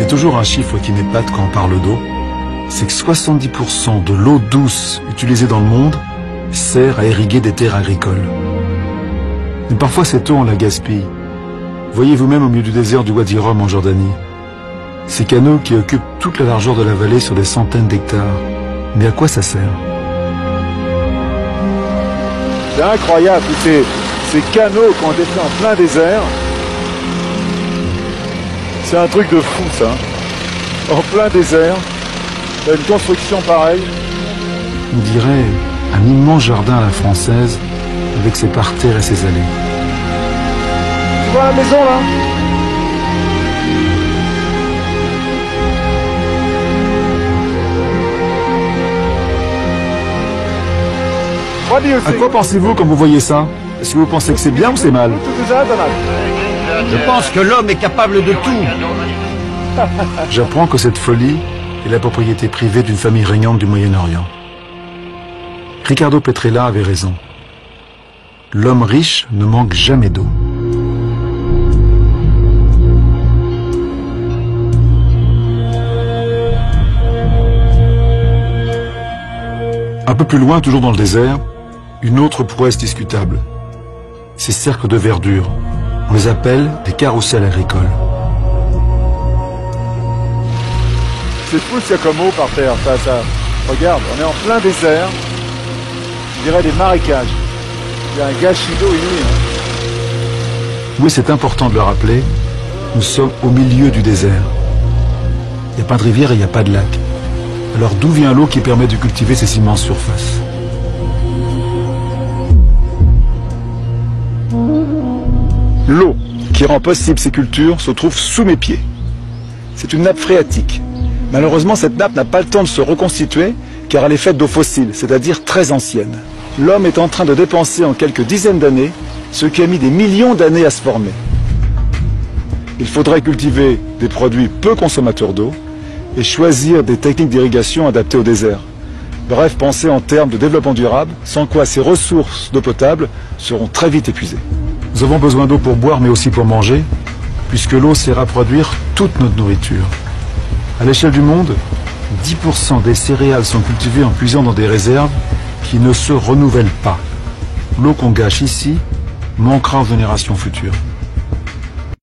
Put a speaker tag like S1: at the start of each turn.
S1: a toujours un chiffre qui m'épate quand on parle d'eau, c'est que 70% de l'eau douce utilisée dans le monde sert à irriguer des terres agricoles. Mais parfois cette eau, on la gaspille. Voyez vous-même au milieu du désert du Wadi Rum en Jordanie. Ces canaux qui occupent toute la largeur de la vallée sur des centaines d'hectares. Mais à quoi ça sert?
S2: C'est incroyable, ces canaux qui ont été faits en plein désert. C'est un truc de fou, ça. En plein désert, il y a une construction pareille.
S1: On dirait un immense jardin à la française, avec ses parterres et ses allées.
S2: Tu vois la maison, là?
S1: À quoi pensez-vous quand vous voyez ça? Est-ce que vous pensez que c'est bien ou c'est mal?
S3: Je pense que l'homme est capable de tout.
S1: J'apprends que cette folie est la propriété privée d'une famille régnante du Moyen-Orient. Riccardo Petrella avait raison. L'homme riche ne manque jamais d'eau. Un peu plus loin, toujours dans le désert, une autre prouesse discutable. Ces cercles de verdure, on les appelle des carrousels agricoles.
S2: C'est fou ce qu'il y a comme eau par terre, ça. Regarde, on est en plein désert, je dirais des marécages. Il y a un gâchis d'eau inouï.
S1: Oui, c'est important de le rappeler, nous sommes au milieu du désert. Il n'y a pas de rivière et il n'y a pas de lac. Alors d'où vient l'eau qui permet de cultiver ces immenses surfaces?
S2: L'eau qui rend possible ces cultures se trouve sous mes pieds. C'est une nappe phréatique. Malheureusement, cette nappe n'a pas le temps de se reconstituer car elle est faite d'eau fossile, c'est-à-dire très ancienne. L'homme est en train de dépenser en quelques dizaines d'années ce qui a mis des millions d'années à se former. Il faudrait cultiver des produits peu consommateurs d'eau et choisir des techniques d'irrigation adaptées au désert. Bref, penser en termes de développement durable, sans quoi ces ressources d'eau potable seront très vite épuisées.
S1: Nous avons besoin d'eau pour boire, mais aussi pour manger, puisque l'eau sert à produire toute notre nourriture. À l'échelle du monde, 10% des céréales sont cultivées en puisant dans des réserves qui ne se renouvellent pas. L'eau qu'on gâche ici manquera aux générations futures.